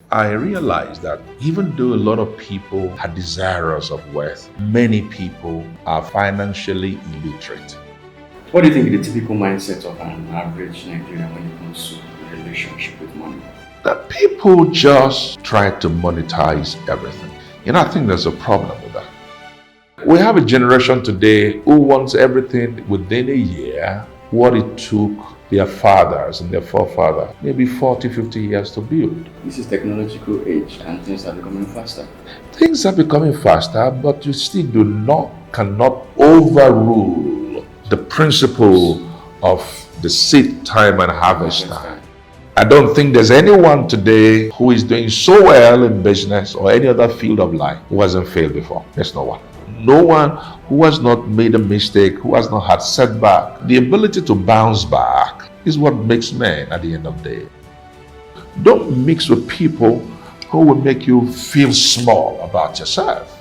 I realized that even though a lot of people are desirous of wealth, many people are financially illiterate. What do you think is the typical mindset of an average Nigerian when it comes to relationship with money? That people just try to monetize everything. I think there's a problem with that. We have a generation today who wants everything within a year, what it took their fathers and their forefathers maybe 40, 50 years to build. This is technological age and things are becoming faster. Things are becoming faster, but you still cannot overrule the principle of the seed time and harvest time. I don't think there's anyone today who is doing so well in business or any other field of life who hasn't failed before. There's no one. No one who has not made a mistake, who has not had setback. The ability to bounce back is what makes men at the end of the day. Don't mix with people who will make you feel small about yourself.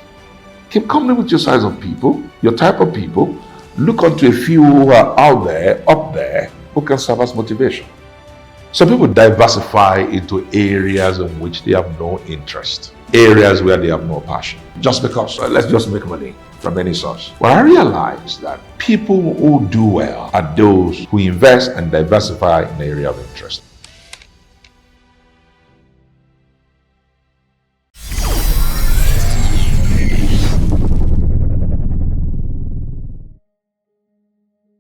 Keep company with your size of people, your type of people. Look onto a few who are out there, up there, who can serve as motivation. Some people diversify into areas in which they have no interest, areas where they have no passion, just because let's just make money from any source. Well, I realize that people who do well are those who invest and diversify in the area of interest.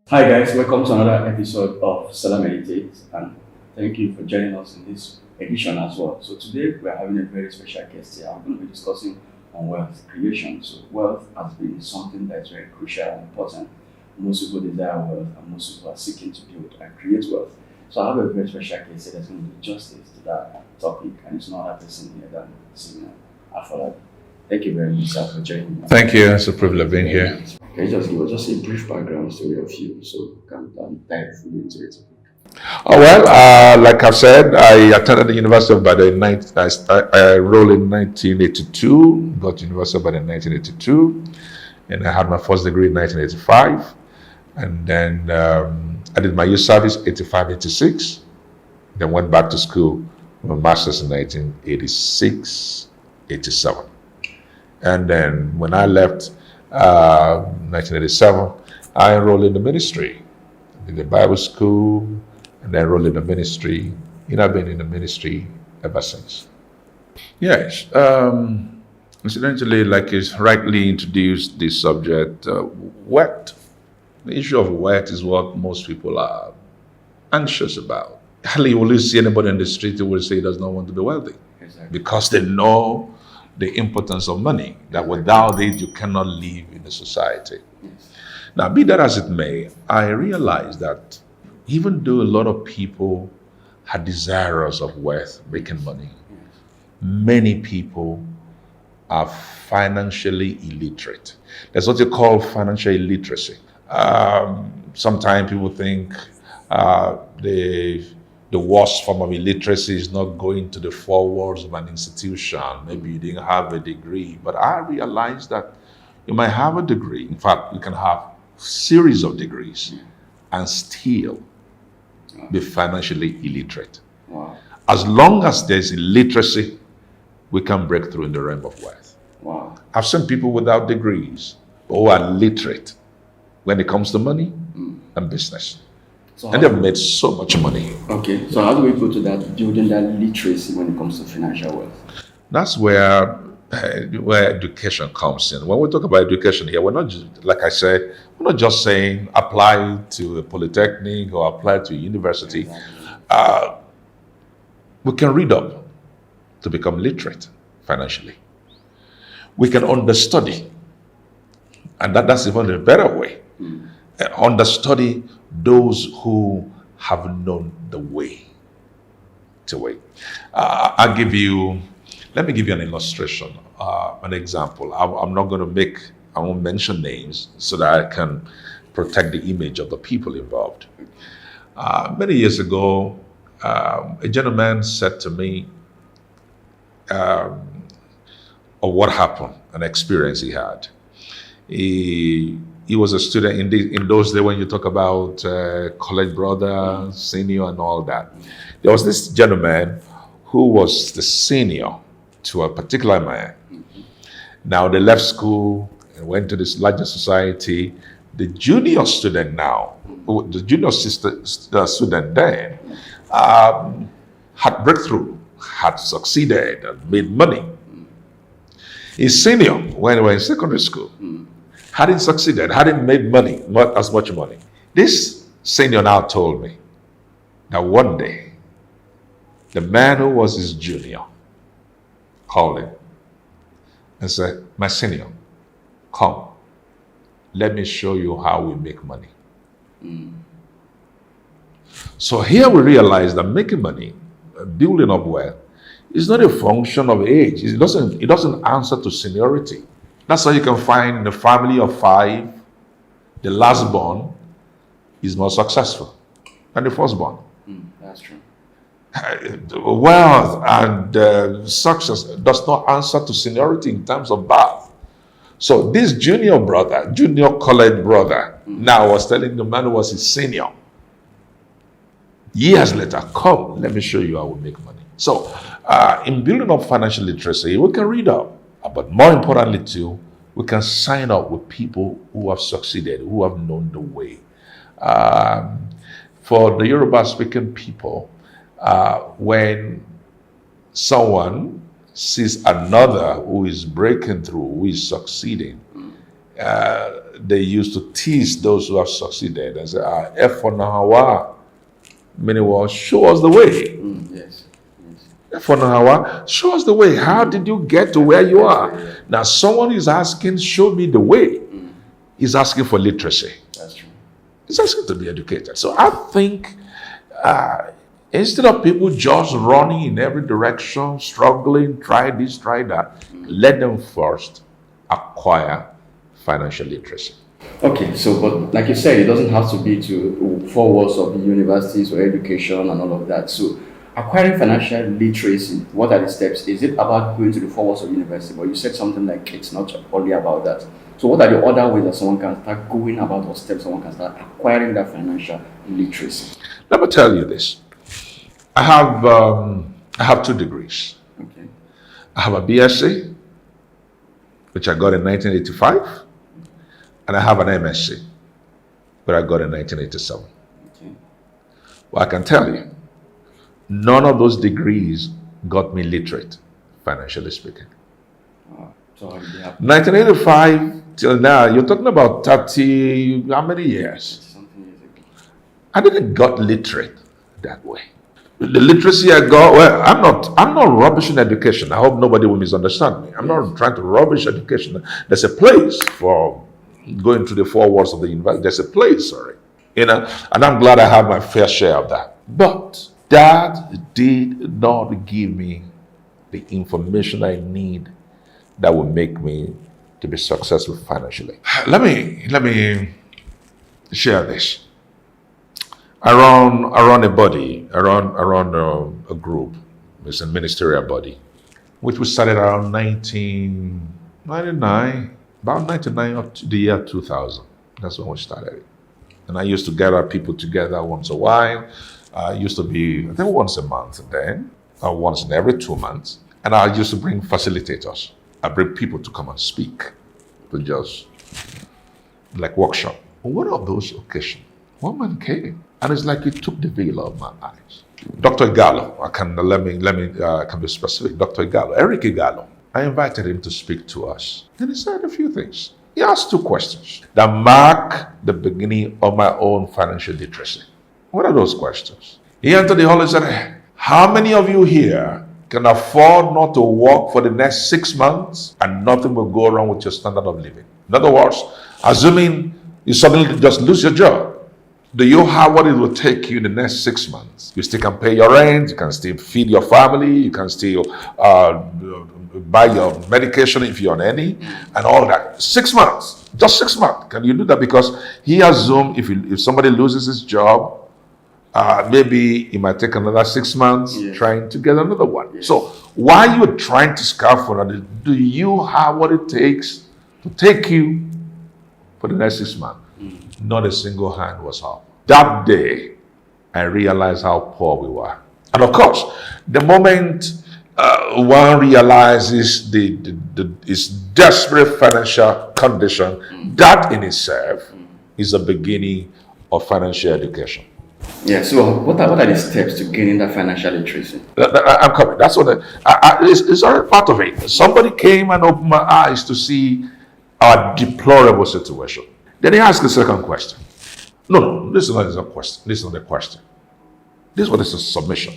Hi guys, welcome to another episode of Selahmeditate, and thank you for joining us in this edition as well. So today we are having a very special guest here. I'm going to be discussing on wealth creation. So wealth has been something that's very crucial and important. Most people desire wealth and most people are seeking to build and create wealth. So I have a very special guest here that's going to do justice to that topic, and it's no other person here than Simeon Afolabi. Thank you very much, sir, for joining me. Thank you. It's a privilege being here. Can you just give us just a brief background story of you so we can dive fully into it? Oh, well, like I've said, I attended the University of Ibadan. I enrolled in 1982, got to University of Ibadan in 1982, and I had my first degree in 1985. And then I did my youth service 85, 86, then went back to school for my master's in 1986, 87. And then when I left 1987, I enrolled in the ministry, in the Bible school, and then enrolled in the ministry. I've been in the ministry ever since. Yes. Incidentally, like it's rightly introduced this subject, wealth. The issue of wealth is what most people are anxious about. Hardly will you see anybody in the street who will say he does not want to be wealthy. Exactly. Because they know the importance of money, that without it you cannot live in a society. Yes. Now, be that as it may, I realize that even though a lot of people are desirous of wealth, making money, many people are financially illiterate. That's what you call financial illiteracy. Sometimes people think the worst form of illiteracy is not going to the four walls of an institution. Maybe you didn't have a degree, but I realized that you might have a degree. In fact, you can have a series of degrees and still be financially illiterate. Wow. As long as there's illiteracy, we can break through in the realm of wealth. Wow. I've seen people without degrees who are literate when it comes to money and business. So and they've made so much money. Okay, so how do we go to that, building that literacy when it comes to financial wealth? That's where education comes in. When we talk about education here, we're not just, like I said, we're not just saying apply to a polytechnic or apply to a university. Exactly. We can read up to become literate financially. We can understudy, and that's even a better way. Understudy those who have known the way to it. Let me give you an illustration, an example. I won't mention names so that I can protect the image of the people involved. Many years ago, a gentleman said to me of what happened, an experience he had. He was a student in those days when you talk about college brother, senior, and all that. There was this gentleman who was the senior to a particular man. Now they left school and went to this larger society. The junior student now, the junior student then, had breakthrough, had succeeded, and made money. His senior, when he was in secondary school, hadn't succeeded, hadn't made money, not as much money. This senior now told me that one day, the man who was his junior called him and said, "My senior, come, let me show you how we make money." So here we realize that making money, building up wealth, is not a function of age. It doesn't answer to seniority. That's why you can find in a family of 5, the last born is more successful than the firstborn. That's true. Wealth and success does not answer to seniority in terms of birth. So this junior college brother, now was telling the man who was his senior, years later, come, let me show you how we make money. So in building up financial literacy, we can read up, but more importantly too, we can sign up with people who have succeeded, who have known the way. For the Yoruba speaking people, when someone sees another who is breaking through, who is succeeding, they used to tease those who have succeeded and say, Efonahawa, meaning, well, show us the way. Yes. Efonahawa, show us the way. How did you get to where you are? Now, someone is asking, show me the way. He's asking for literacy. That's true. He's asking to be educated. So I think instead of people just running in every direction, struggling, try this, try that, let them first acquire financial literacy. Okay, so but like you said, it doesn't have to be to 4 walls of the universities or education and all of that. So acquiring financial literacy, what are the steps? Is it about going to the 4 walls of university? But you said something like it's not only about that. So what are the other ways that someone can start going about, or steps someone can start acquiring that financial literacy? Let me tell you this. I have 2 degrees. Okay. I have a BSc, which I got in 1985, and I have an MSc, which I got in 1987. Okay. Well, I can tell you, none of those degrees got me literate, financially speaking. So how did it happen? 1985 till now, you're talking about 30, how many years? Something years ago. I didn't got literate that way. The literacy I got, well, I'm not rubbish in education. I hope nobody will misunderstand me. I'm not trying to rubbish education. There's a place for going to the 4 walls of the university. There's a place, and I'm glad I have my fair share of that. But that did not give me the information I need that will make me to be successful financially. Let me share this. I run a body, around a group. It's a ministerial body, which we started around 1999, about 99 up to the year 2000. That's when we started it. And I used to gather people together once a while. It used to be, I think, once a month then, or once in every 2 months. And I used to bring facilitators. I bring people to come and speak, to just like workshop. On one of those occasions, one man came, and it's like he took the veil off my eyes. Dr. Igalo, I can be specific. Dr. Igalo, Eric Igalo. I invited him to speak to us, and he said a few things. He asked 2 questions that mark the beginning of my own financial literacy. What are those questions? He entered the hall and said, "How many of you here can afford not to work for the next 6 months and nothing will go wrong with your standard of living?" In other words, assuming you suddenly just lose your job, do you have what it will take you in the next 6 months? You still can pay your rent, you can still feed your family, you can still buy your medication if you're on any, and all that. 6 months, just 6 months. Can you do that? Because he assumed if somebody loses his job, maybe it might take another 6 months trying to get another one. Yes. So while you're trying to scaffold, do you have what it takes to take you for the next 6 months? Not a single hand was up. That day, I realized how poor we were. And of course, the moment one realizes his desperate financial condition, that in itself is a beginning of financial education. Yeah, so what are the steps to gaining that financial literacy? I'm coming. That's what it's all part of it. Somebody came and opened my eyes to see our deplorable situation. Then he asked the second question. No, this is not a question. This is not a question. This one is a submission.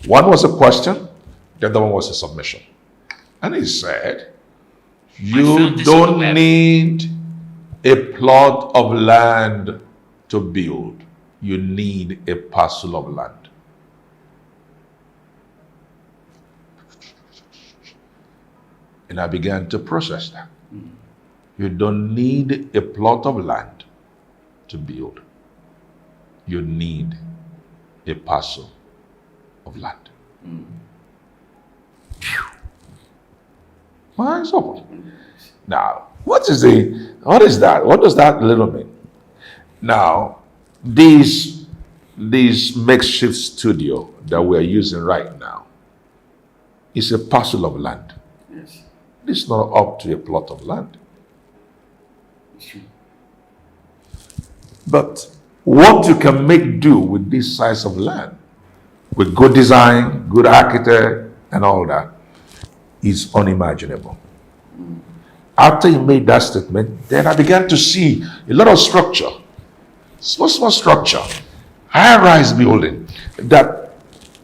One was a question, the other one was a submission. And he said, you don't need a plot of land to build. You need a parcel of land. And I began to process that. You don't need a plot of land to build. You need a parcel of land. My eyes open. Now, what is that? What does that little mean? Now, this makeshift studio that we're using right now is a parcel of land. Yes. It's not up to a plot of land. It's true. But what you can make do with this size of land, with good design, good architect, and all that, is unimaginable. After he made that statement, then I began to see a lot of structure, small structure, high-rise building that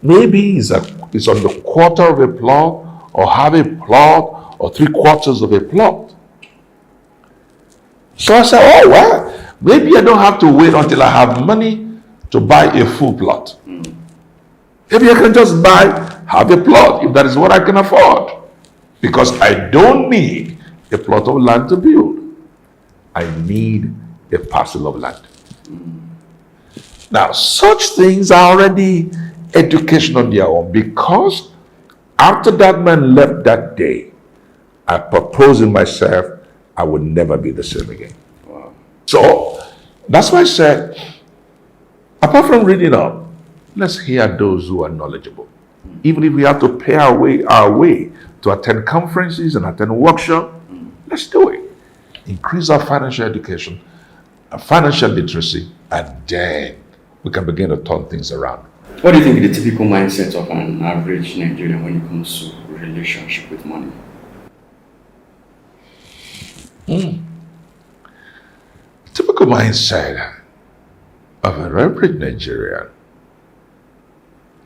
maybe is on the quarter of a plot, or half a plot, or 3/4 of a plot. So I said, oh, well, maybe I don't have to wait until I have money to buy a full plot. Maybe I can just buy half a plot if that is what I can afford. Because I don't need a plot of land to build. I need a parcel of land. Now, such things are already education on their own, because after that man left that day, I proposed in myself, I would never be the same again. Wow. So, that's why I said, apart from reading up, let's hear those who are knowledgeable. Even if we have to pay our way to attend conferences and attend workshops, let's do it. Increase our financial education, our financial literacy, and then we can begin to turn things around. What do you think is the typical mindset of an average Nigerian when it comes to relationship with money? Typical mindset of an average Nigerian,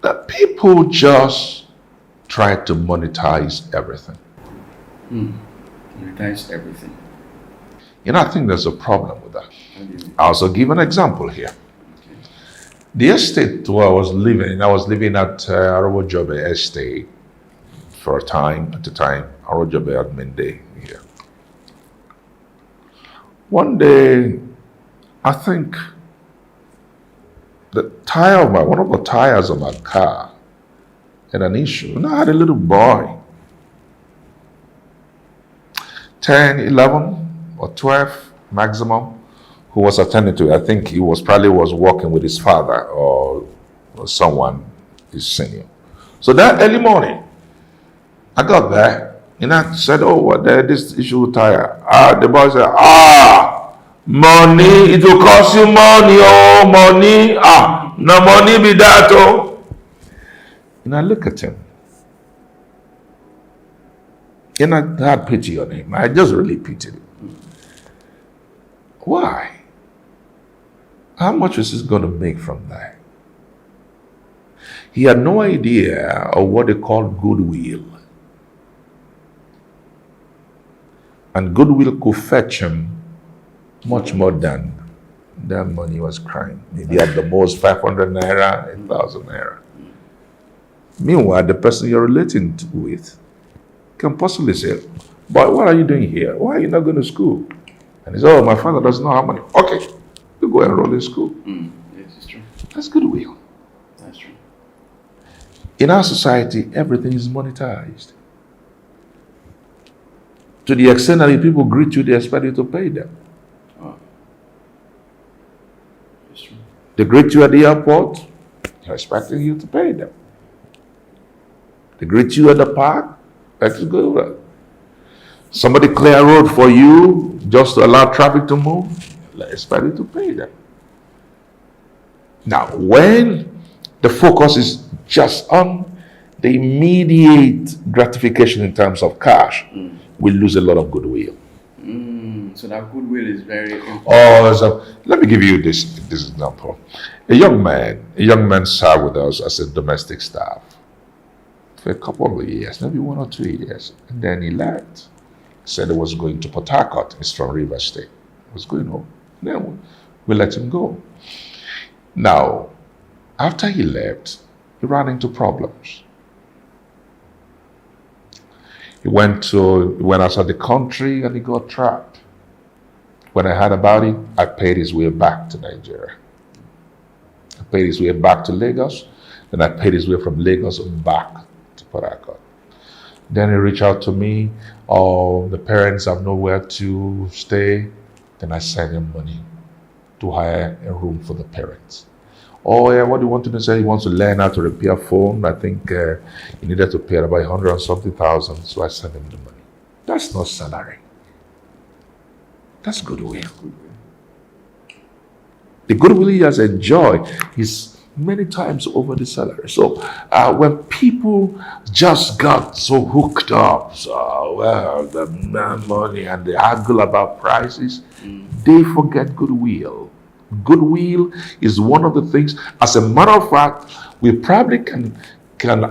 that people just try to monetize everything. Monetize everything. I think there's a problem with that. How do you... I'll also give an example here. Okay. The estate where I was living at Arowojobe Estate for a time. At the time, Arowojobe Admin Day here. One day, I think one of the tires of my car had an issue. And I had a little boy, 10, 11, or 12 maximum, who was attending to it. I think he probably was working with his father or someone, his senior. So that early morning, I got there and I said, oh, what this issue with tire? The boy said, money, it will cost you money, oh, money. No money be that, oh. And I look at him. And I had pity on him. I just really pitied him. Why? How much is he going to make from that? He had no idea of what they call goodwill. And goodwill could fetch him much more than that money was crying. Maybe at the most 500 naira, 1,000 naira. Meanwhile, the person you're relating with can possibly say, but what are you doing here? Why are you not going to school? And he says, oh, my father doesn't know how money. Okay, you go enroll in school. Yes, it's true. That's goodwill. That's true. In our society, everything is monetized. To the extent that if people greet you, they expect you to pay them. Oh. It's true. They greet you at the airport, They're expecting you to pay them. They greet you at the park, let's go. Somebody clear a road for you just to allow traffic to move, expect you to pay them. Now, when the focus is just on the immediate gratification in terms of cash, we lose a lot of goodwill. So that goodwill is very important. Let me give you this example. A young man served with us as a domestic staff for a couple of years, maybe 1 or 2 years, and then he left. Said he was going to Port Harcourt. He's from River State. He was going home. Then we let him go. Now, after he left, he ran into problems. He went outside the country and he got trapped. When I heard about it, I paid his way back to Nigeria. I paid his way back to Lagos, then I paid his way from Lagos back to Port Harcourt. Then he reached out to me, the parents have nowhere to stay. Then I sent him money to hire a room for the parents. Oh yeah, what do you want to do? Say he wants to learn how to repair phone. I think he needed to pay about 100 and something thousand, so I sent him the money. That's not salary. That's goodwill. The goodwill he has enjoyed is many times over the salary. So when people just got so hooked up, the money and they argue about prices, they forget goodwill. Goodwill is one of the things. As a matter of fact, we probably can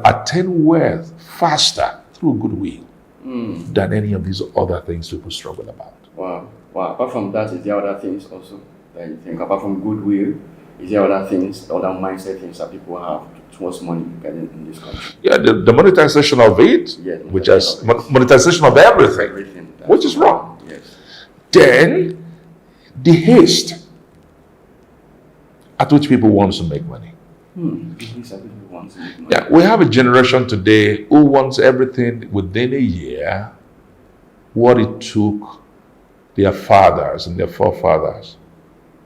attain wealth faster through goodwill than any of these other things people struggle about. Wow. Apart from that, is there other things also that you think, apart from goodwill, is there other things, other mindset things that people have towards money in this country? Yeah, the monetization of it, which is monetization of everything, which is wrong. Yes. Then the haste at which people want to make money. Yeah, we have a generation today who wants everything within a year, what it took their fathers and their forefathers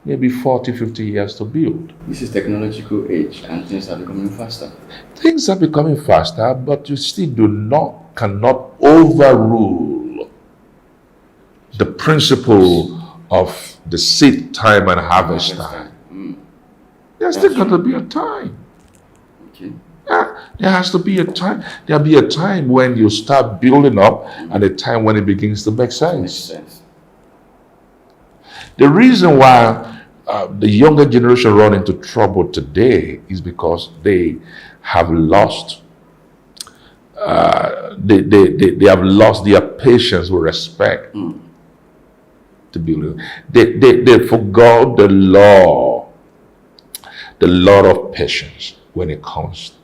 maybe 40, 50 years to build. This is technological age and things are becoming faster. Things are becoming faster, but you still cannot overrule the principle of the seed time and harvest time. There's still got to be a time. Okay. Yeah, there has to be a time. There'll be a time when you start building up and a time when it begins to make sense. Makes sense. The reason why the younger generation run into trouble today is because they have lost they have lost their patience with respect to building. They forgot the law of patience when it comes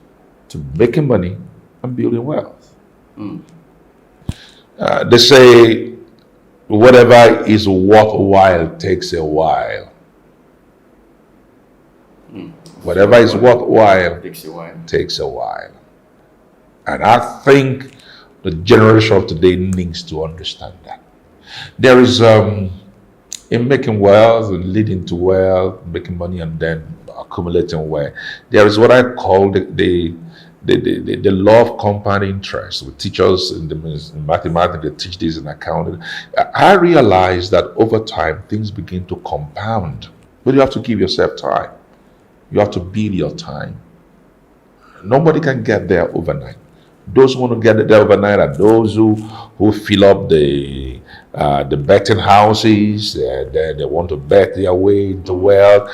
to making money and building wealth. They say whatever is worthwhile takes a while. Whatever is worthwhile takes a while. And I think the generation of today needs to understand that. There is, in making wealth and leading to wealth, making money and then accumulating wealth, there is what I call the law of compound interest. We teach us in mathematics, they teach this in accounting. I realize that over time, things begin to compound. But you have to give yourself time. You have to build your time. Nobody can get there overnight. Those who want to get there overnight are those who fill up the betting houses. They want to bet their way into wealth.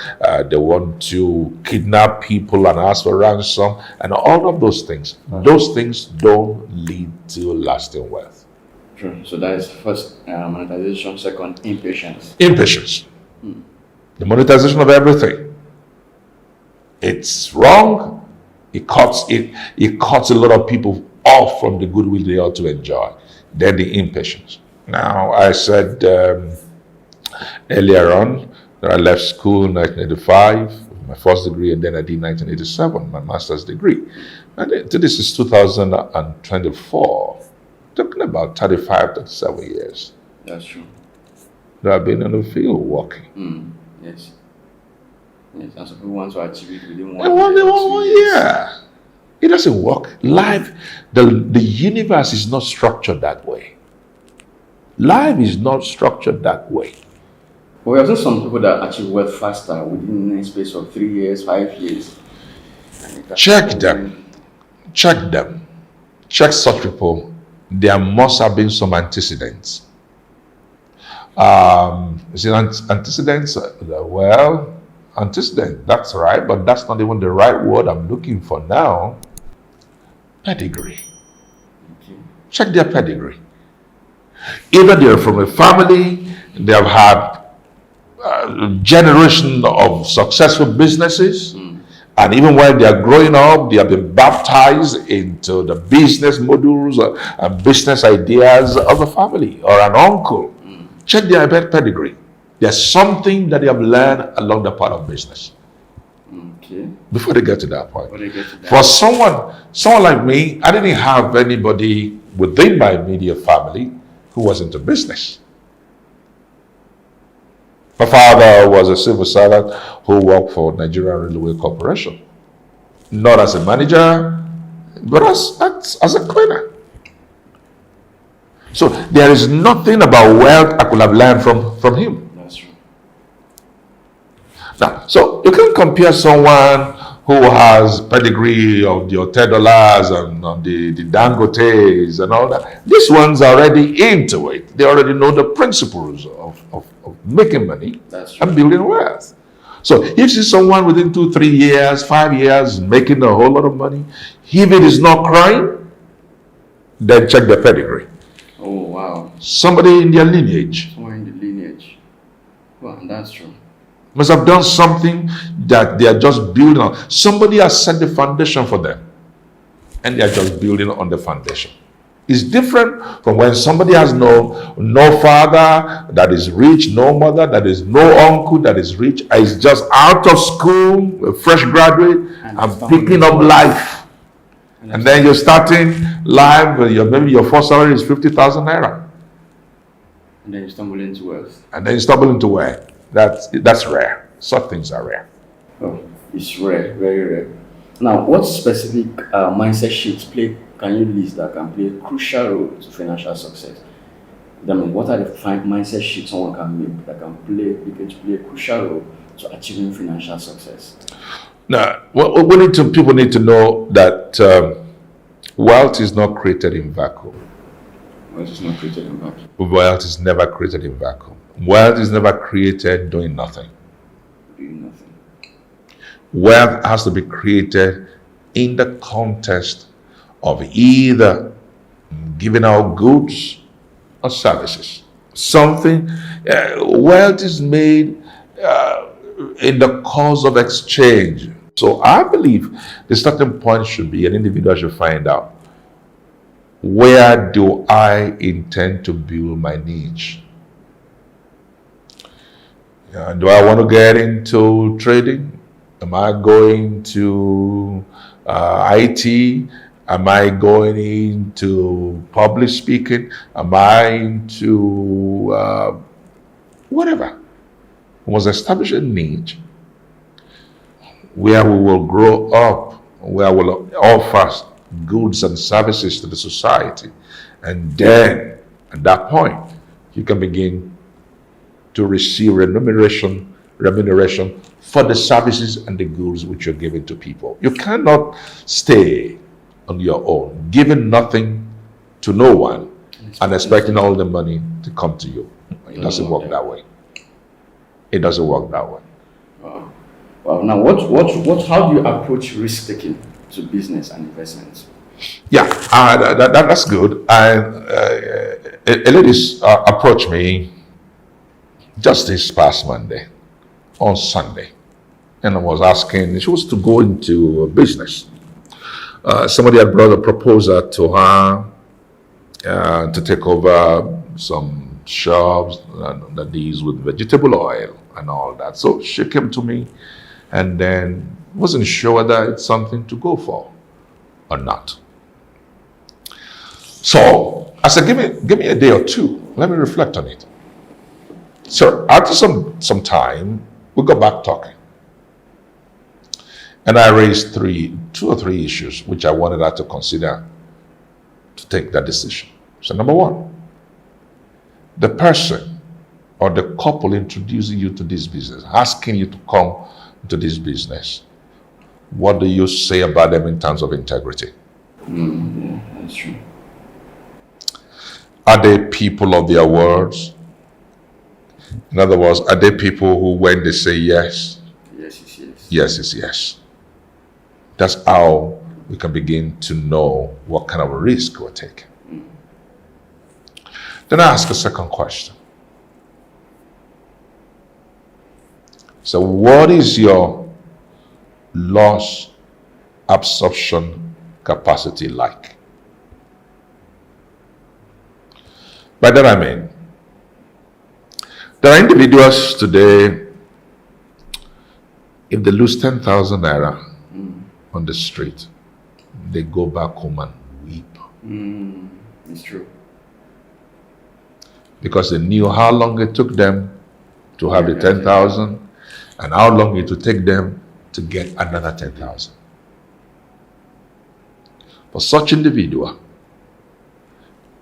They want to kidnap people and ask for ransom, and all of those things. Those things don't lead to lasting wealth. True. So that is first monetization. Second, impatience. Impatience. The monetization of everything. It's wrong. It cuts a lot of people off from the goodwill they ought to enjoy. Then the impatience. Now, I said earlier on that I left school in 1985, my first degree, and then I did 1987, my master's degree. And this is 2024, talking about 35, 37 years. That's true. That I've been in the field working. Yes. Yes, and some people want to achieve it within And 1 year or 2 years. yeah. It doesn't work. Life, the universe is not structured that way. Life is not structured that way. But we also some people that achieve wealth faster within a space of 3 years, 5 years. Check them. Check them. Check such people. There must have been some antecedents. Is it antecedents? Well, antecedent, that's right, but that's not even the right word I'm looking for now. Pedigree. Okay. Check their pedigree. Either they're from a family, they have had a generation of successful businesses, and even when they are growing up, they have been baptized into the business modules and business ideas of the family or an uncle. Check their pedigree. There's something that they have learned along the path of business. Okay. Before they get to that point. Before they get to that. For someone like me, I didn't have anybody within my immediate family who was into business. My father was a civil servant who worked for Nigerian Railway Corporation. Not as a manager, but as a cleaner. So there is nothing about wealth I could have learned from him. That's true. Now, so you can compare someone who has pedigree of the $10 and the Dangotes and all that. These ones are already into it. They already know the principles of making money and building wealth. So if you see someone within 2, 3 years, 5 years making a whole lot of money, if it is not crime, then check the pedigree. Oh, wow. Somebody in their lineage. Somewhere in the lineage. Well, that's true. Must have done something that they are just building on. Somebody has set the foundation for them, and they are just building on the foundation. It's different from when somebody has no father that is rich, no mother that is, no uncle that is rich, is just out of school, a fresh graduate, and picking up life. And then you're starting life, maybe your first salary is 50,000 naira. And then you stumble into wealth. And then you stumble into wealth. That's rare. Such things are rare. Oh, it's rare, very rare. Now, what specific mindset shifts can you list that can play a crucial role to financial success? I mean, what are the mindset shifts someone can make that can play a crucial role to achieving financial success? Now, people need to know that wealth is not created in vacuum. Wealth is not created in vacuum. Wealth is never created in vacuum. Wealth is never created doing nothing. Doing nothing. Wealth has to be created in the context of either giving out goods or services. Wealth is made in the course of exchange. So I believe the starting point should be an individual should find out, where do I intend to build my niche? Do I want to get into trading? Am I going to IT? Am I going into public speaking? Am I into whatever? We must establish a niche where we will grow up, where we will offer goods and services to the society. And then, at that point, you can begin to receive remuneration for the services and the goods which you're giving to people. You cannot stay on your own, giving nothing to no one and expecting all the money to come to you. It doesn't work that way. It doesn't work that way. Well, now how do you approach risk taking to business and investments? Yeah, that's good. A lady approached me just this past Monday, on Sunday, and I was asking, she was to go into a business. Somebody had brought a proposal to her to take over some shops that deals with vegetable oil and all that. So she came to me and then wasn't sure whether it's something to go for or not. So I said, give me a day or two. Let me reflect on it. So after some time, we got back talking. And I raised two or three issues which I wanted her to consider to take that decision. So number one, the person or the couple introducing you to this business, asking you to come to this business, what do you say about them in terms of integrity? Yeah, that's true. Are they people of their words? In other words, are they people who, when they say yes, yes is yes. Yes is yes? That's how we can begin to know what kind of a risk we're taking. Then I ask a second question. So what is your loss absorption capacity like? By that I mean, there are individuals today, if they lose 10,000 naira on the street, they go back home and weep. It's true. Because they knew how long it took them to have the 10,000 and how long it would take them to get another 10,000. For such individual,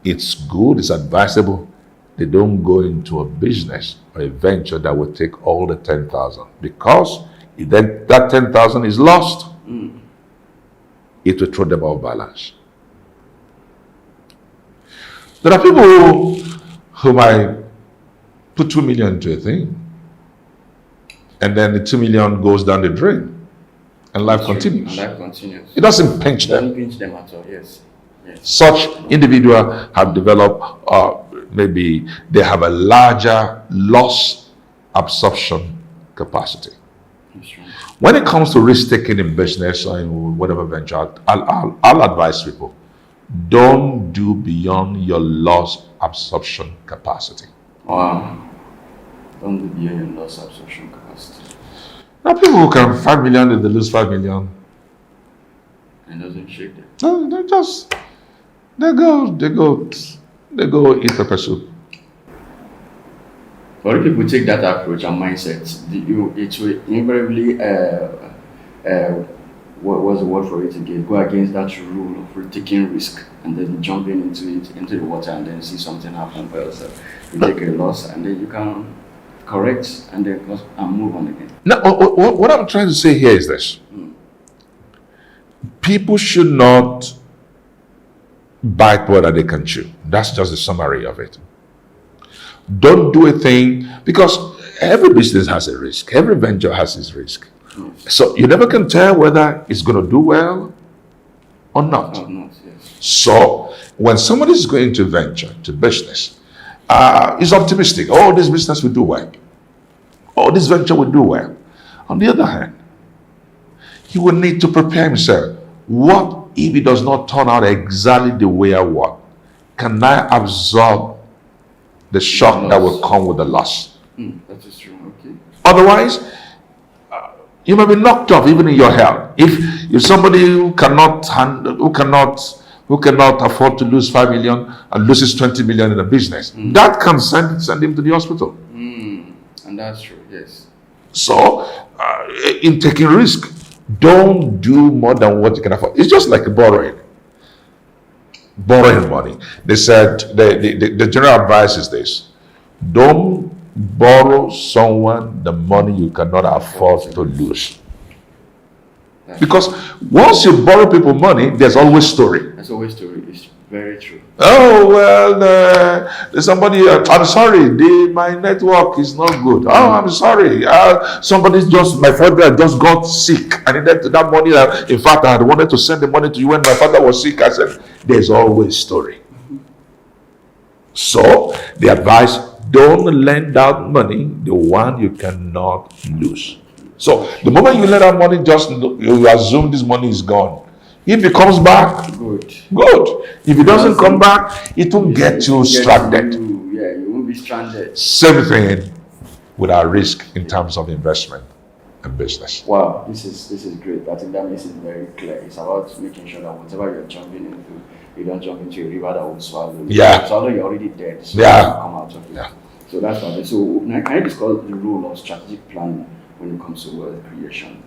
it's good, it's advisable, they don't go into a business or a venture that will take all the 10,000, because if that 10,000 is lost, it will throw them off balance. There are people who might put 2 million into a thing, and then the 2 million goes down the drain, and life continues. And life continues. It doesn't pinch It doesn't them. pinch them at all, yes. Such individuals have developed, maybe they have a larger loss absorption capacity. That's true. When it comes to risk taking in business or in whatever venture, I'll advise people, don't do beyond your loss absorption capacity. Wow. Don't do beyond your loss absorption capacity. Now people who can 5 million, if they lose 5 million, It doesn't shake them. no, they go eat pepper soup. But if people take that approach and mindset, it will invariably, what was the word for it again? Go against that rule of taking risk and then jumping into the water and then see something happen by yourself. You take a loss and then you can correct and then move on again. Now, what I'm trying to say here is this. People should not bite more than they can chew. That's just the summary of it. Don't do a thing, because every business has a risk. Every venture has its risk. So you never can tell whether it's going to do well or not. Yes. So when somebody is going to venture, to business, is optimistic. Oh, this business will do well. Oh, this venture will do well. On the other hand, he will need to prepare himself. What if it does not turn out exactly the way I want? Can I absorb the shock that will come with the loss? That is true. Okay. Otherwise, you may be knocked off even in your health. If somebody who cannot afford to lose 5 million and loses 20 million in a business, that can send him to the hospital. And that's true. Yes. So, in taking risk, don't do more than what you can afford. It's just like borrowing money. They said the general advice is this: don't borrow someone the money you cannot afford to lose. Because once you borrow people money, there's always story. There's always story. It's very true. Oh, well, there's somebody, I'm sorry, my network is not good. Oh, I'm sorry. My father just got sick. I needed that money. In fact, I had wanted to send the money to you when my father was sick. I said, there's always story. So, the advice, don't lend out money, the one you cannot lose. So, the moment you lend out money, you assume this money is gone. If it comes back, good. If it doesn't come back, it will get you stranded. You won't be stranded. Same thing with our risk in terms of investment and business. Wow, this is great. I think that makes it very clear. It's about making sure that whatever you're jumping into, you don't jump into a river that will swallow you. Yeah. Swallow, you're already dead. So you come out of it. Yeah. So that's why. So now, can I discuss the role of strategic planning when it comes to wealth creation?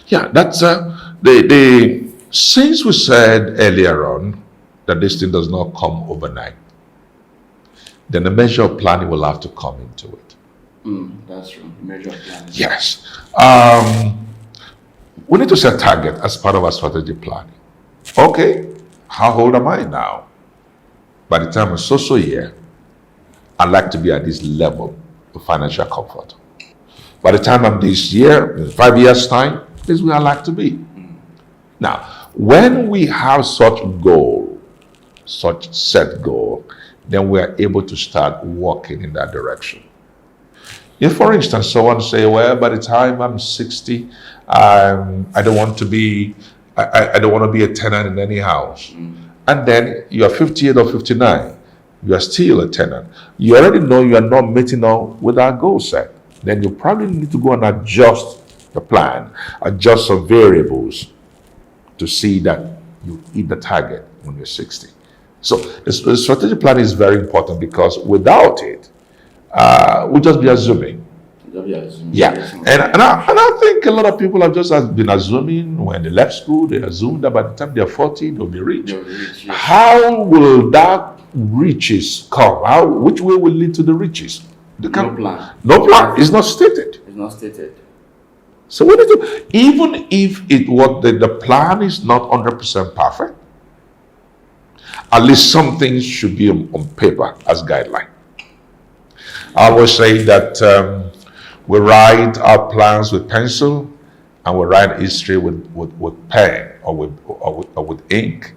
Yeah, that's the since we said earlier on that this thing does not come overnight, then the measure of planning will have to come into it. That's true. Measure of planning. Yes. We need to set target as part of our strategic planning. Okay, how old am I now? By the time I'm so year, I'd like to be at this level of financial comfort. By the time I'm this year, in 5 years' time, this is where I'd like to be. Now, when we have such goal, such set goal, then we are able to start walking in that direction. If, for instance, someone say, well, by the time I'm 60, I don't want to be a tenant in any house. And then you are 58 or 59, you are still a tenant. You already know you are not meeting up with our goal set. Then you probably need to go and adjust the plan, adjust some variables to see that you hit the target when you're 60. So the strategic plan is very important because without it, we'll just be assuming. Yeah, and I think a lot of people have just been assuming when they left school, they assumed that by the time they're 40, they'll be rich. Yes. How will that riches come? Which way will lead to the riches? No plan. No plan. It's not stated. It's not stated. So what is it? Even if the plan is not 100% perfect, at least some things should be on paper as guideline. I always say that we write our plans with pencil and we write history with pen or with ink.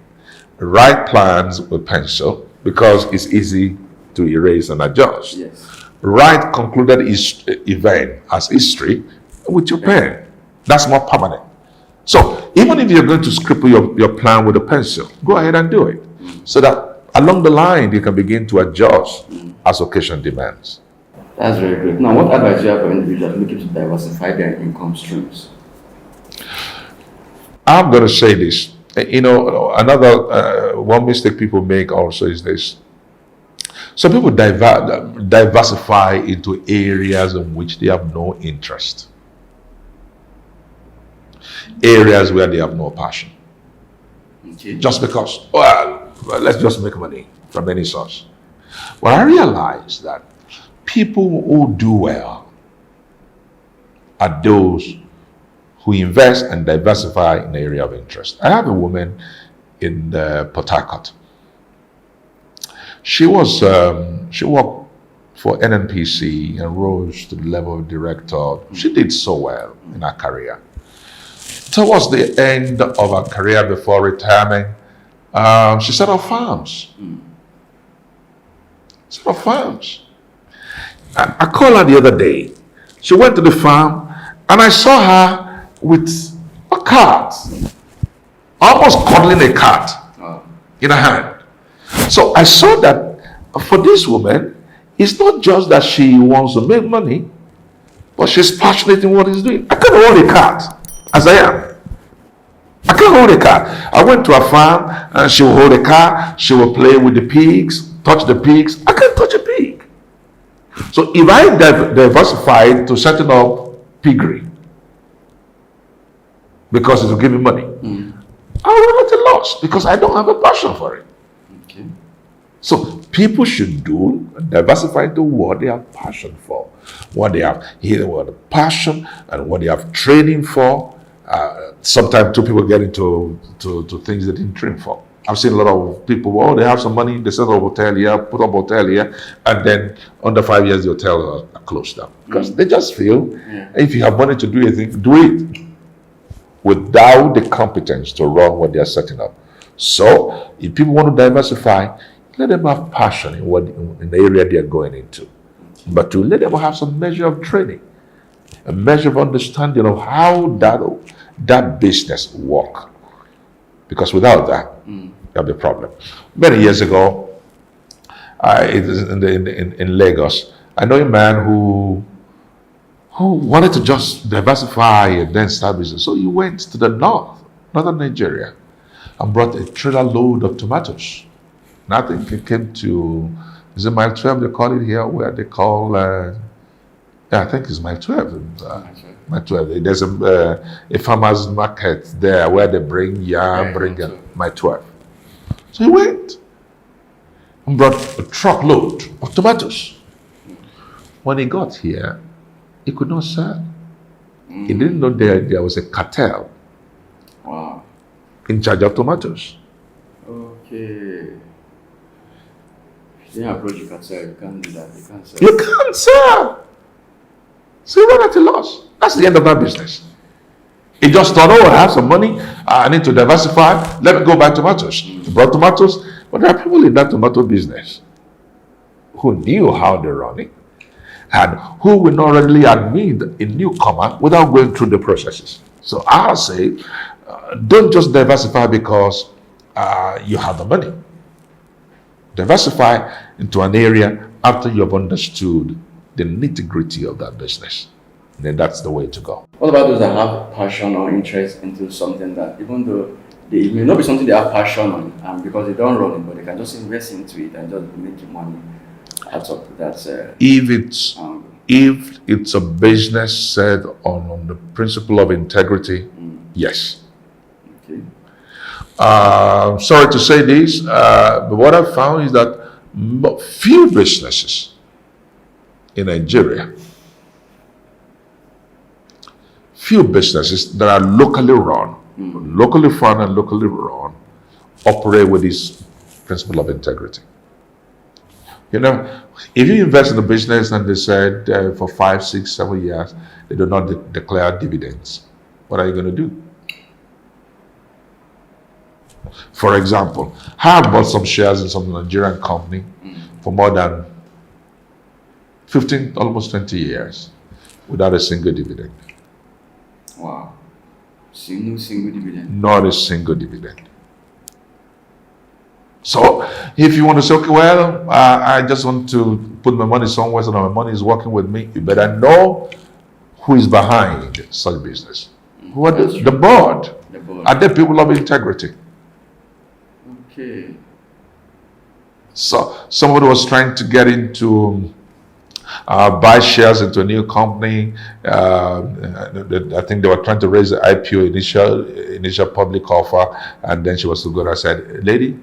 Write plans with pencil because it's easy to erase and adjust. Yes. Write concluded event as history with your pen. That's more permanent. So even if you're going to scribble your plan with a pencil, go ahead and do it. So that along the line you can begin to adjust as occasion demands. That's very good. Now, what advice do you have for individuals looking to diversify their income streams? I'm going to say this. Another one mistake people make also is this. Some people diversify into areas in which they have no interest. Areas where they have no passion. Okay. Just because, well, let's just make money from any source. Well, I realize that people who do well are those who invest and diversify in the area of interest. I have a woman in Port Harcourt. She worked for NNPC and rose to the level of director. She did so well in her career. Towards the end of her career before retirement, she set up farms. Set up farms. I called her the other day. She went to the farm and I saw her with a cat, almost cuddling a cat in her hand. So I saw that for this woman, it's not just that she wants to make money, but she's passionate in what she's doing. I can't hold a cat as I am. I can't hold a cat. I went to a farm and she will hold a cat, she will play with the pigs, touch the pigs. I can't touch a pig. So if I diversify to setting up piggery because it will give me money, I will not at a loss because I don't have a passion for it. Okay. So people should diversify to what they have passion for, what they have passion and what they have training for. Sometimes two people get into things they didn't train for. I've seen a lot of people, they have some money, they set up a hotel here, put up a hotel here, and then under 5 years the hotel are closed down. Because they just feel, if you have money to do anything, do it without the competence to run what they are setting up. So if people want to diversify, let them have passion in the area they are going into. But to let them have some measure of training, a measure of understanding of how that business works. Because without that, you have the problem. Many years ago, in Lagos, I know a man who wanted to just diversify and then start business. So he went to the northern Nigeria, and brought a trailer load of tomatoes. And I think it came to, is it mile 12 they call it here, where they call Yeah, I think it's my 12. My 12. There's a farmer's market there where they bring yam, my 12. So he went and brought a truckload of tomatoes. When he got here, he could not sell. He didn't know there was a cartel in charge of tomatoes. Okay. If you didn't approach the cartel, you can't do that. You can't sell. You can't sell. So he ran at a loss. That's the end of that business. He just thought, oh, I have some money. I need to diversify. Let me go buy tomatoes. He brought tomatoes. But there are people in that tomato business who knew how they run it and who will not readily admit a newcomer without going through the processes. So I'll say, don't just diversify because you have the money. Diversify into an area after you've understood the nitty-gritty of that business. And then that's the way to go. What about those that have passion or interest into something that even though it may not be something they have passion on, because they don't run it, but they can just invest into it and just make money out of that. If it's a business set on the principle of integrity, yes. Okay. Sorry to say this, but what I've found is that few businesses in Nigeria, few businesses that are locally run, locally funded and locally run, operate with this principle of integrity. You know, if you invest in a business and they said for 5, 6, 7 years, they do not declare dividends, what are you going to do? For example, I have bought some shares in some Nigerian company for more than 15, almost 20 years without a single dividend. Wow. No single dividend? Not a single dividend. So if you want to say, okay, well, I just want to put my money somewhere so that my money is working with me, you better know who is behind such business. Who are the board? The board. Are they people of integrity? Okay. So somebody was trying to get into buy shares into a new company. I think they were trying to raise the IPO initial public offer, and then she was so good. I said, lady,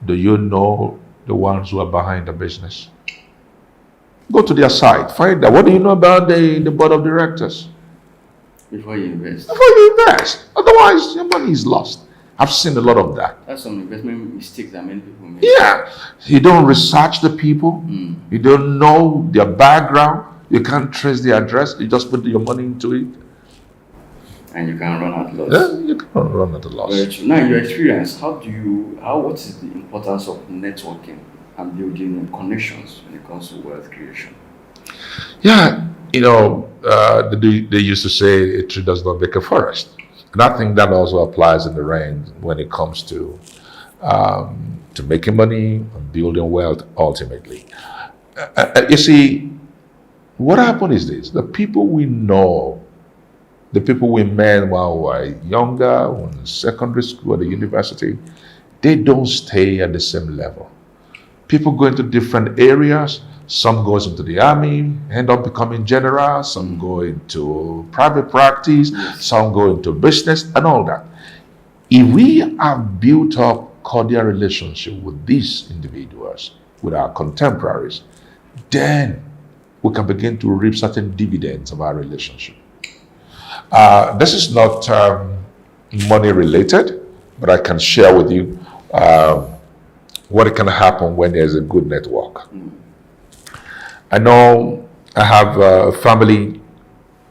do you know the ones who are behind the business? Go to their site, find out. What do you know about the board of directors? Before you invest. Before you invest. Otherwise, your money is lost. I've seen a lot of that. That's some investment mistakes that many people make. Yeah. You don't research the people. You don't know their background. You can't trace the address. You just put your money into it. And you can run at loss. Yeah, you can run at a loss. Now, in your experience, what is the importance of networking and building connections when it comes to wealth creation? Yeah, you know, they used to say a tree does not make a forest. And I think that also applies in the range when it comes to making money and building wealth ultimately. You see, what happened is this: the people we know, the people we met while we were younger, in secondary school, at the university, they don't stay at the same level. People go into different areas. Some goes into the army, end up becoming general. Some go into private practice. Some go into business and all that. If we have built up cordial relationship with these individuals, with our contemporaries, then we can begin to reap certain dividends of our relationship. This is not money related, but I can share with you what can happen when there's a good network. I know I have a family,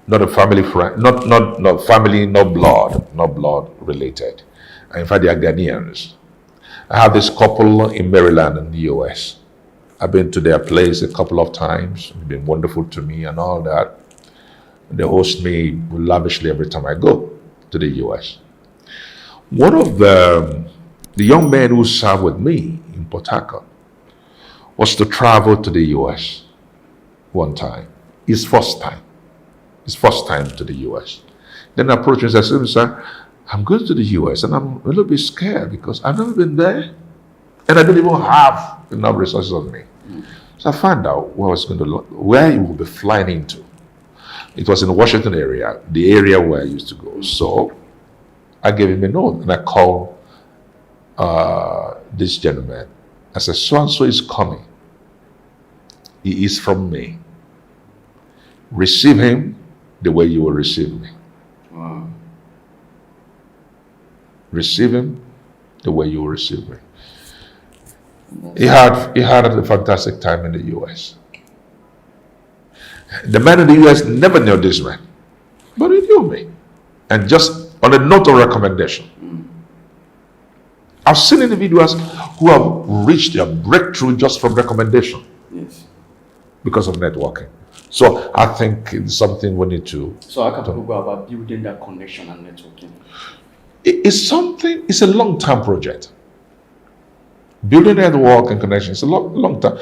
not a family friend, not family, no blood related. In fact, they are Ghanaians. I have this couple in Maryland in the US. I've been to their place a couple of times. It's been wonderful to me and all that. They host me lavishly every time I go to the US. One of the young men who served with me in Port Harcourt was to travel to the US one time. His first time to the US. Then I approached him and said, sir, I'm going to the US and I'm a little bit scared because I've never been there and I don't even have enough resources on me. So I found out where he will be flying into. It was in the Washington area, the area where I used to go. So I gave him a note and I called this gentleman. I said, so-and-so is coming. He is from me. Receive him the way you will receive me. Wow. Receive him the way you will receive me. He had a fantastic time in the US. The man in the US never knew this man, but he knew me. And just on a note of recommendation, I've seen individuals who have reached their breakthrough just from recommendation. Yes. Because of networking. So I think it's something we need to. So how can people go about building that connection and networking? It's a long-term project. Building network and connection is a long time.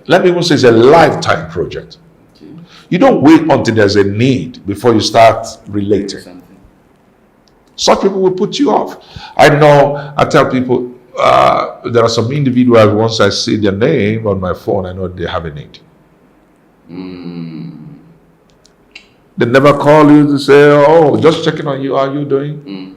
Let me even say it's a lifetime project. Okay. You don't wait until there's a need before you start relating. Such people will put you off. I tell people, there are some individuals, once I see their name on my phone, I know they have a need. They never call you to say, oh, just checking on you, how you doing?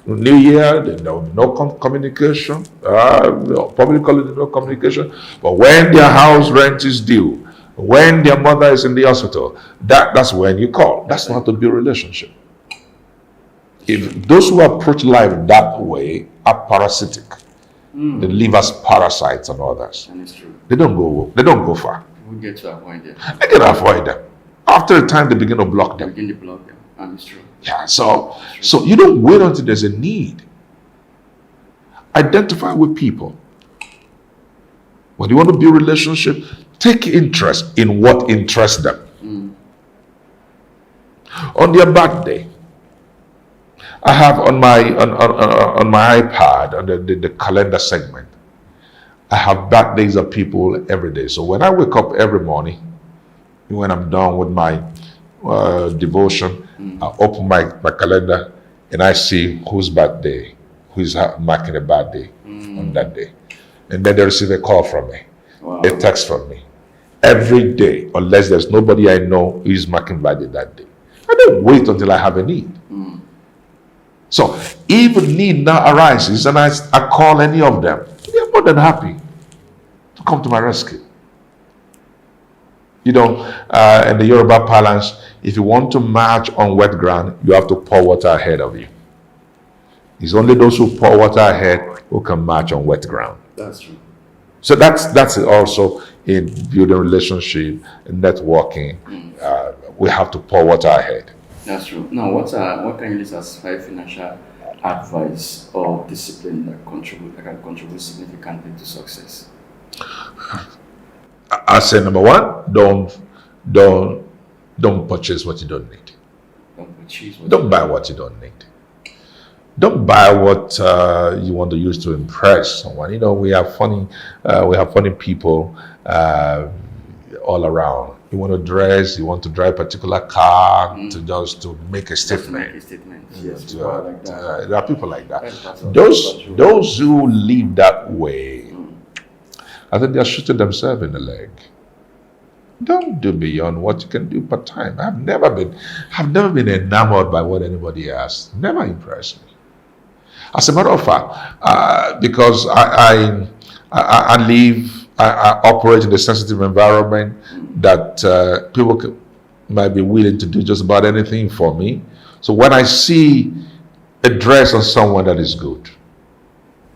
New Year, there will be no communication, probably call it no communication. But when their house rent is due, when their mother is in the hospital, that's when you call. That's not to build a relationship. If those who approach life that way are parasitic, they live as parasites on others. And it's true. They don't go far. We get to avoid them. They can avoid them. After a time, they begin to block them. And it's true. Yeah, so you don't wait until there's a need. Identify with people. When you want to build a relationship, take interest in what interests them. On their birthday, I have on my iPad, on the calendar segment, I have birthdays of people every day. So when I wake up every morning, when I'm done with my devotion, I open my calendar and I see whose birthday, who's marking a birthday on that day. And then they receive a call from me, a text from me. Every day, unless there's nobody I know who is marking birthday that day. I don't wait until I have a need. So if a need now arises and I call any of them, they're more than happy to come to my rescue. In the Yoruba parlance, if you want to march on wet ground, you have to pour water ahead of you. It's only those who pour water ahead who can march on wet ground. That's true. So that's also in building relationship and networking. We have to pour water ahead. That's true. Now, what can you list as 5 financial advice or discipline that can contribute significantly to success? I say number one, don't purchase what you don't need. Don't buy what you don't need. Don't buy what you want to use to impress someone. We have funny people all around. You want to dress, you want to drive a particular car to make a statement. Yes, there are people like that. Those who live that way, I think they are shooting themselves in the leg. Don't do beyond what you can do part time. I've never been enamored by what anybody has. Never impressed me. As a matter of fact, because I operate in a sensitive environment that people might be willing to do just about anything for me. So when I see a dress on someone that is good,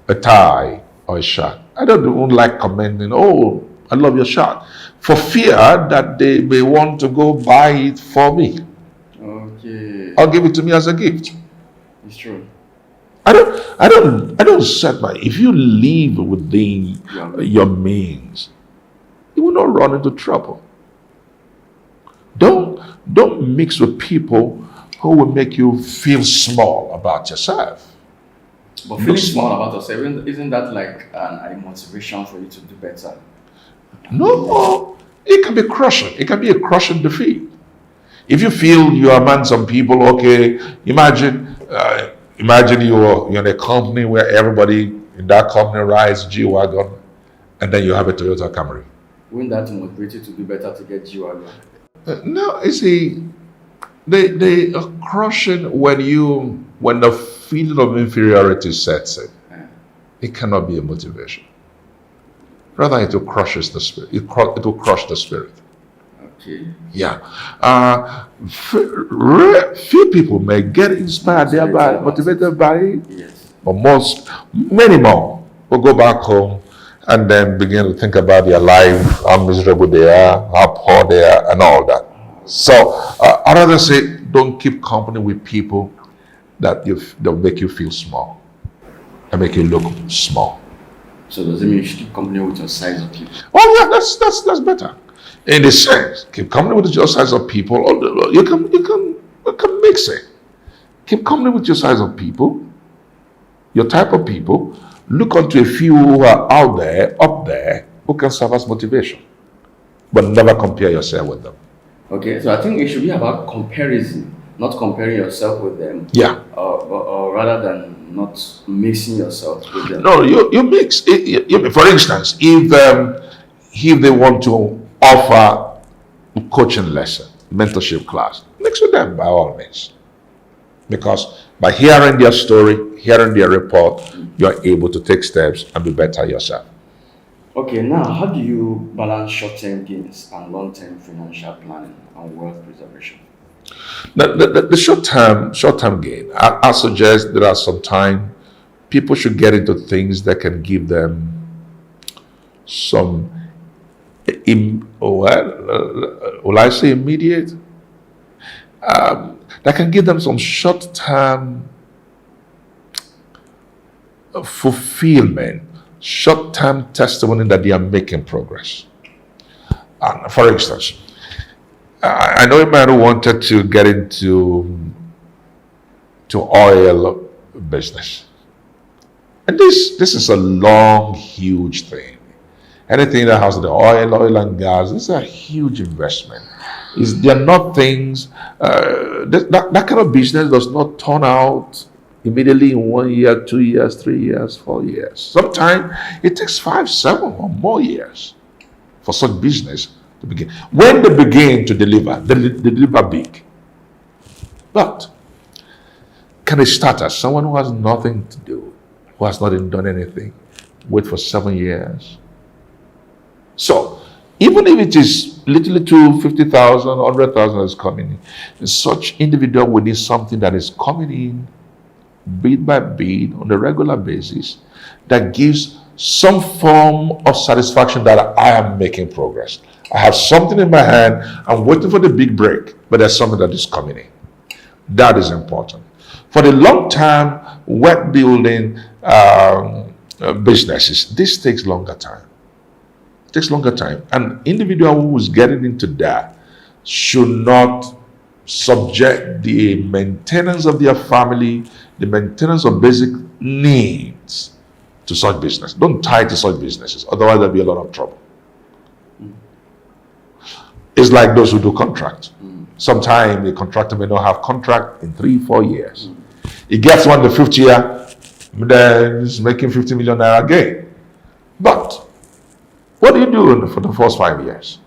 a tie or a shirt, I don't like commenting, oh, I love your shirt, for fear that they may want to go buy it for me. Okay. Or give it to me as a gift. It's true. I don't set if you live within your means, you will not run into trouble. Don't mix with people who will make you feel small about yourself. But feeling small about yourself, isn't that like a motivation for you to do better? No, it can be crushing. It can be a crushing defeat. If you feel you are among some people, okay, imagine you're in a company where everybody in that company rides G-Wagon, and then you have a Toyota Camry. Wouldn't that motivate you to do better to get G-Wagon? No, you see, they are crushing when the feeling of inferiority sets in. It cannot be a motivation. Rather, it will crush the spirit. It will crush the spirit. Okay. Yeah. Few people may get inspired thereby, motivated by it, Yes. but many more will go back home and then begin to think about their life, how miserable they are, how poor they are, and all that. So I rather say, don't keep company with people that make you feel small and make you look small. So does it mean you should keep company with your size of people? Oh yeah, that's better. In a sense, keep company with your size of people. Or you can mix it. Keep company with your size of people, your type of people. Look onto a few who are out there, up there, who can serve as motivation, but never compare yourself with them. Okay, so I think it should be about comparison, not comparing yourself with them. Yeah. Or rather than not mixing yourself with them. No, you mix. For instance, if they want to offer a coaching lesson, mentorship class, mix with them by all means. Because by hearing their story, hearing their report, you're able to take steps and be better yourself. Okay, now how do you balance short-term gains and long-term financial planning and wealth preservation? The short-term gain, I suggest there are some time people should get into things that can give them some, will I say immediate? That can give them some short-term fulfillment, short-term testimony that they are making progress. For instance, I know a man who wanted to get into oil business. And this is a long, huge thing. Anything that has the oil and gas, it's a huge investment. They're not things, that kind of business does not turn out immediately in 1 year, 2 years, 3 years, 4 years. Sometimes it takes 5, 7 or more years for such business to begin. When they begin to deliver, they deliver big. But can they start as someone who has nothing to do, who has not even done anything, wait for 7 years? So, even if it is literally 50,000, 100,000 is coming in, such individual will need something that is coming in bit by bit on a regular basis that gives some form of satisfaction that I am making progress. I have something in my hand, I'm waiting for the big break, but there's something that is coming in. That is important. For the long-term wealth building businesses, this takes longer time. It takes longer time. An individual who is getting into that should not subject the maintenance of their family, the maintenance of basic needs to such business. Don't tie to such businesses, otherwise there'll be a lot of trouble. It's like those who do contracts. Sometimes the contractor may not have contract in 3-4 years. He gets one the 5th year, then he's making 50 million naira gain. But what do you do for the first 5 years?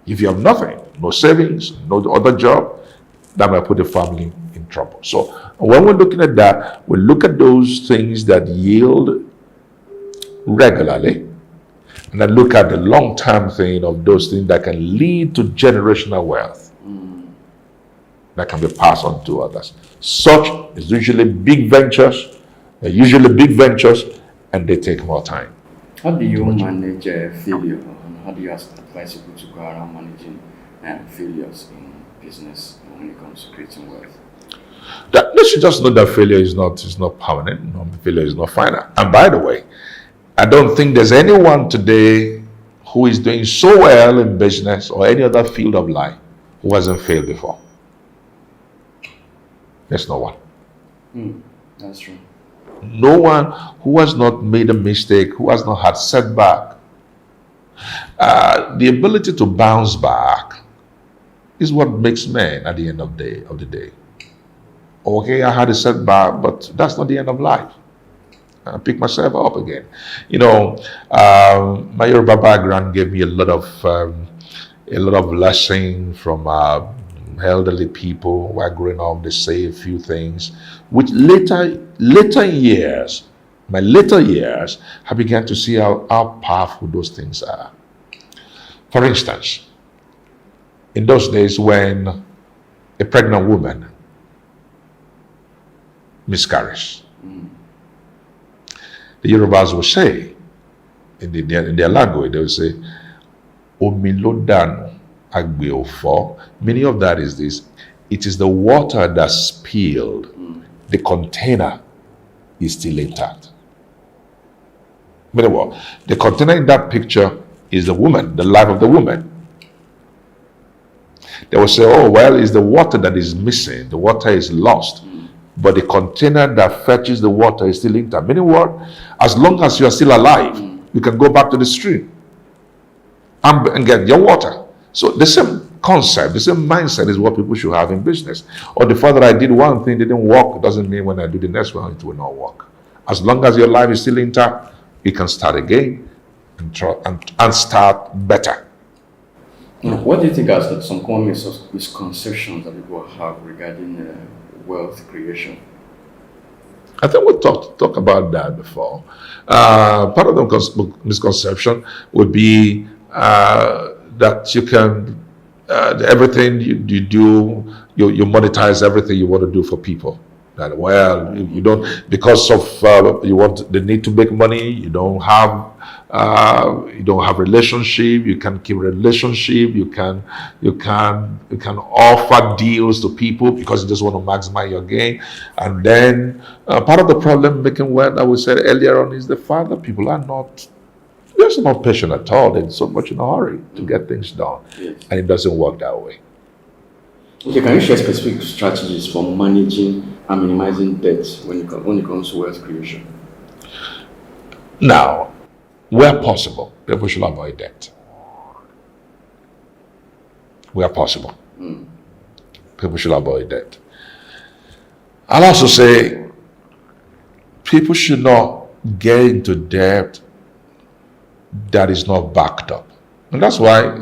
If you have nothing, no savings, no other job, that might put the family in trouble. So when we're looking at that, we look at those things that yield regularly, and then look at the long-term thing of those things that can lead to generational wealth that can be passed on to others. Such is usually big ventures. They're usually big ventures, and they take more time. How do you manage failure, and how do you advise people to go around managing failures in business when it comes to creating wealth? They should just know that failure is not permanent. No, failure is not final. And by the way, I don't think there's anyone today who is doing so well in business or any other field of life who hasn't failed before. There's no one. That's true. No one who has not made a mistake, who has not had setback. The ability to bounce back is what makes men at the end of the day. Okay, I had a setback, but that's not the end of life. I pick myself up again. You know, my Yoruba background gave me a lot of a lot of lesson from elderly people who are growing up. They say a few things, which later years, my later years, I began to see how powerful those things are. For instance, in those days when a pregnant woman miscarries, the Yorubas will say, in their language, they will say, Omilodano agbeofo. Meaning of that is this: it is the water that spilled, the container is still intact. Meaning what? The container in that picture is the woman, the life of the woman. They will say, oh, well, it's the water that is missing, the water is lost. But the container that fetches the water is still intact. Meaning what? As long as you are still alive, you can go back to the stream and get your water. So the same concept, the same mindset is what people should have in business. Or the fact that I did one thing, didn't work, doesn't mean when I do the next one, it will not work. As long as your life is still intact, you can start again and start better. What do you think are some common misconceptions that people have regarding wealth creation? I think we talked about that before. Part of the misconception would be that you can, everything you do, you monetize everything you want to do for people. That, well, you don't, because of you want the need to make money, you don't have relationship, you can keep relationship, you can offer deals to people because you just want to maximize your gain. And then part of the problem making wealth, I would say earlier on, is the fact that people are not patient at all. They're so much in a hurry to get things done. Yes. And it doesn't work that way. Okay, can you share specific strategies for managing and minimizing debt when it comes to wealth creation? Now, where possible, people should avoid debt. Where possible, people should avoid debt. I'll also say people should not get into debt that is not backed up. And that's why,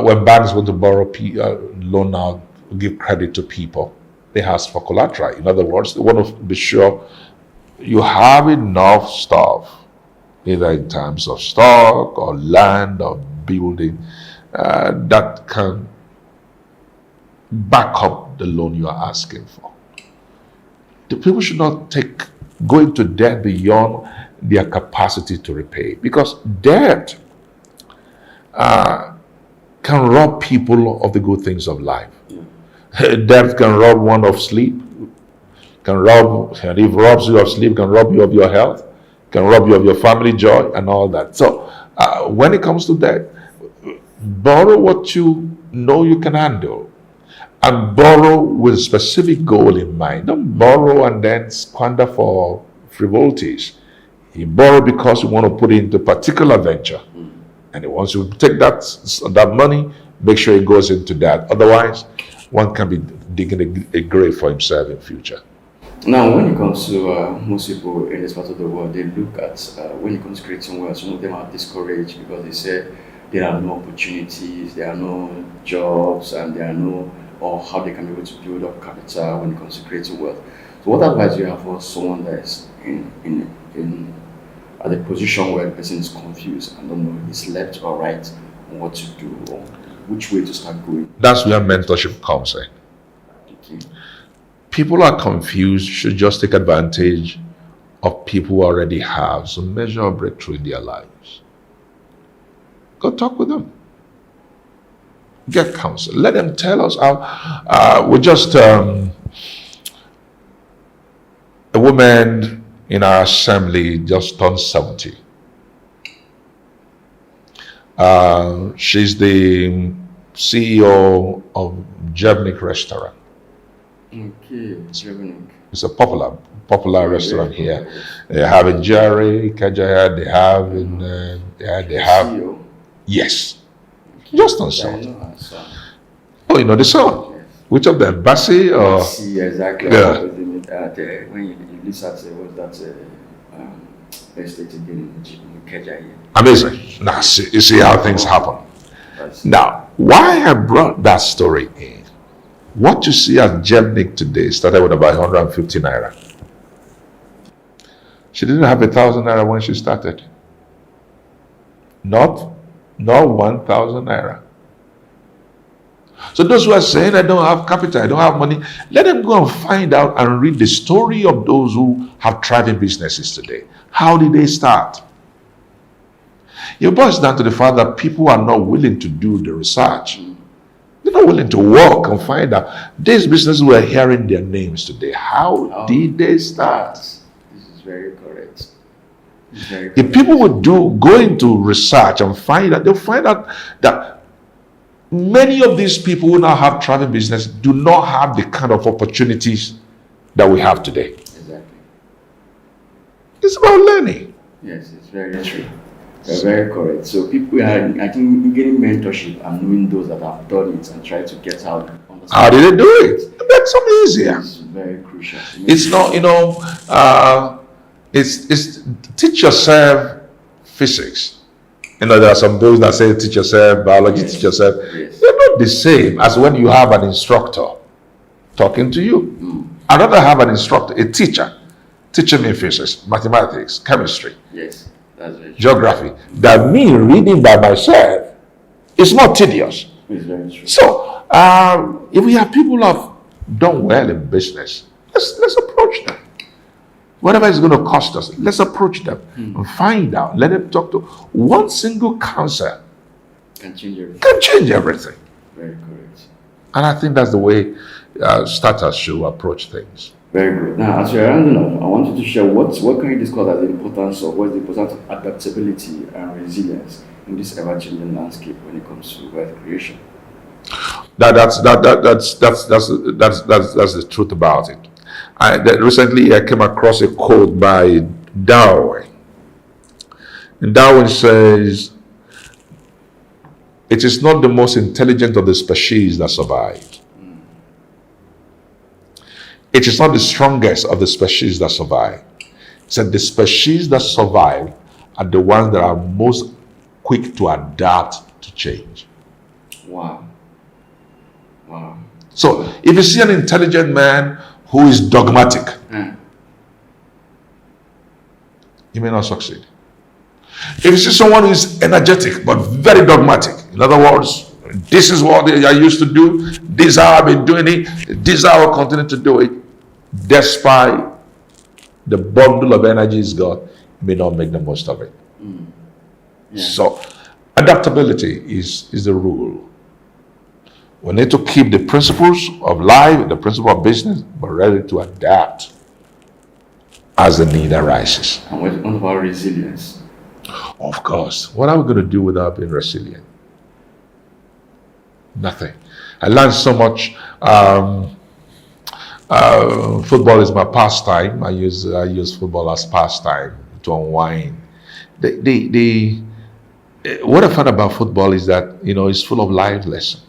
when banks want to borrow loan out, give credit to people, they ask for collateral. In other words, they want to be sure you have enough stuff, either in terms of stock or land or building, that can back up the loan you are asking for. The people should not go into debt beyond their capacity to repay, because debt can rob people of the good things of life. Debt can rob one of sleep, and if it robs you of sleep, can rob you of your health, can rob you of your family joy and all that. So when it comes to debt, borrow what you know you can handle, and borrow with a specific goal in mind. Don't borrow and then squander for frivolities. You borrow because you want to put it into a particular venture. And once you take that money, make sure it goes into that. Otherwise, one can be digging a grave for himself in future. Now, when it comes to most people in this part of the world, they look at when it comes to creating wealth, some of them are discouraged because they say there are no opportunities, there are no jobs, and there are no, or how they can be able to build up capital when it comes to creating wealth. So what advice do you have for someone that is in at a position where the person is confused and don't know if it's left or right on what to do or which way to start going? That's where mentorship comes in. Okay. People are confused, should just take advantage of people who already have some measure of breakthrough in their lives. Go talk with them. Get counsel. Let them tell us how. We just, a woman in our assembly just turned 70. She's the CEO of Jevnik Restaurant. Okay, Jevnik. It's a popular restaurant here. They have in Jerry, Kajaya, they have in, they have. CEO? Yes. Just on 70. I know her son. Oh, you know the son? Yes. Which of them? Bassi or? See, exactly. Yeah. When you listen to what's that estate again in Kejai. Amazing. Now, you see how things happen. advice. Now, why I brought that story in, what you see at Gemnik today started with about 150 naira. She didn't have 1,000 naira when she started. Not 1,000 naira. So those who are saying, I don't have capital, I don't have money, let them go and find out and read the story of those who have thriving businesses today. How did they start? It boils down to the fact that people are not willing to do the research. They're not willing to work and find out. These businesses, we're hearing their names today. How did they start? This is very correct. If people would go into research and find out, they'll find out that many of these people who now have travel business do not have the kind of opportunities that we have today. Exactly. It's about learning. Yes, it's very true. You're very correct. So people are, I think, getting mentorship and knowing those that have done it and try to get out. How did they do it? It makes them easier. It's very crucial. It's not, it's teach yourself physics. There are some books that say teach yourself biology, teach yourself. Yes. They're not the same as when you have an instructor talking to you. I'd rather have an instructor, a teacher, teaching me physics, mathematics, chemistry. Yes. That's very true. Geography, that me reading by myself is more tedious. It's very true. So, if we have people who have done well in business, let's approach them. Whatever it's going to cost us, let's approach them and find out. Let them talk to one single counsel. Can change everything. Can change everything. Very correct. And I think that's the way starters should approach things. Very good. Now, as we are rounding up, I want you to share what can you discuss as the importance of what's the importance of adaptability and resilience in this ever-changing landscape when it comes to wealth creation. That's the truth about it. Recently, I came across a quote by Darwin. And Darwin says, "It is not the most intelligent of the species that survived. It is not the strongest of the species that survive." He said the species that survive are the ones that are most quick to adapt to change. Wow. Wow. So if you see an intelligent man who is dogmatic, he may not succeed. If you see someone who is energetic but very dogmatic, in other words, this is what I used to do, this is how I've been doing it, this is how I will continue to do it, despite the bundle of energy he's got, he may not make the most of it. Yeah. So adaptability is the rule. We need to keep the principles of life, the principle of business, but ready to adapt as the need arises. And what about resilience? Of course. What are we going to do without being resilient? Nothing. I learned so much. Football is my pastime. I use football as pastime to unwind. What I found about football is that it's full of life lessons.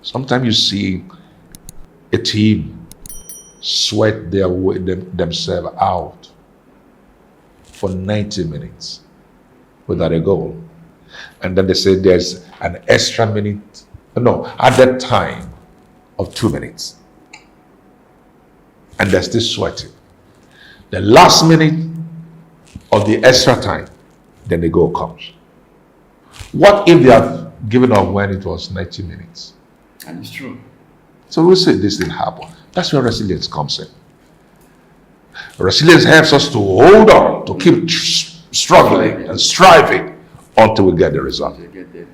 Sometimes you see a team sweat themselves out for 90 minutes without a goal. And then they say there's an extra minute, added time of 2 minutes. And they're still sweating. The last minute of the extra time, then the goal comes. What if they have given up when it was 90 minutes? And it's true. So we'll say this didn't happen. That's where resilience comes in. Resilience helps us to hold on, to keep struggling and striving until we get the result.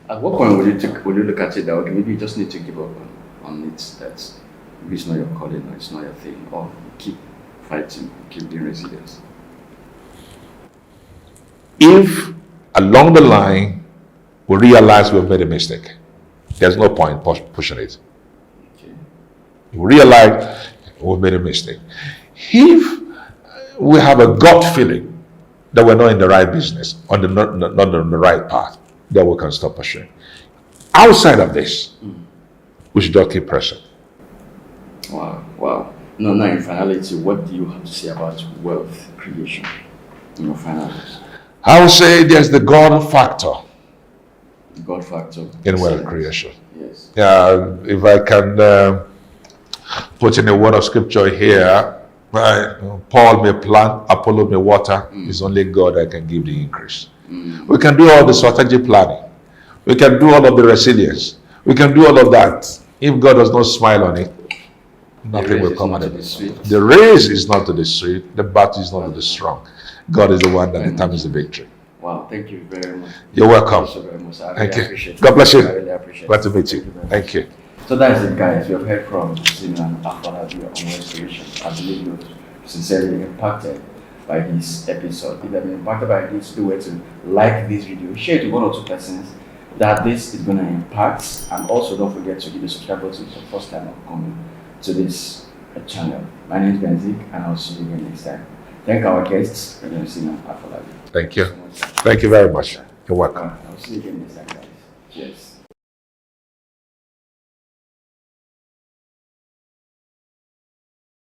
At what point will you look at it that, okay, maybe you just need to give up on it, that maybe it's not your calling or it's not your thing, or keep fighting, keep being resilient? If along the line we realize we've made a mistake, there's no point pushing it. Okay. We realize we've made a mistake. If we have a gut feeling that we're not in the right business, not on the right path, then we can stop pursuing. Outside of this, we should just keep pressing. Wow. Now in finality, what do you have to say about wealth creation in your finality? I would say there's the God factor. God factor. in wealth creation. Yes. Yeah, if I can put in a word of scripture here, Paul may plant, Apollo may water. It's only God that can give the increase. We can do all the strategic planning. We can do all of the resilience. We can do all of that. If God does not smile on it, nothing will come out of it. The race is not to the swift, the battle is not to the strong. God is the one that determines the victory. Wow, thank you very much. You're welcome. Thank you so very much. Thank you. Appreciate God bless you. I really appreciate Glad to it. meet you. Thank you. So that is it, guys. We have heard from Simeon Afolabi on wealth creation. I believe you sincerely impacted by this episode. If you have been impacted by this, do it to like this video, share it to 1 or 2 persons that this is going to impact, and also don't forget to hit the subscribe button if it's your first time of coming to this channel. My name is Benzik, and I'll see you again next time. Thank our guests, Simeon Afolabi. Thank you. Thank you very much. You're welcome. I'll see you again next time, guys. Cheers.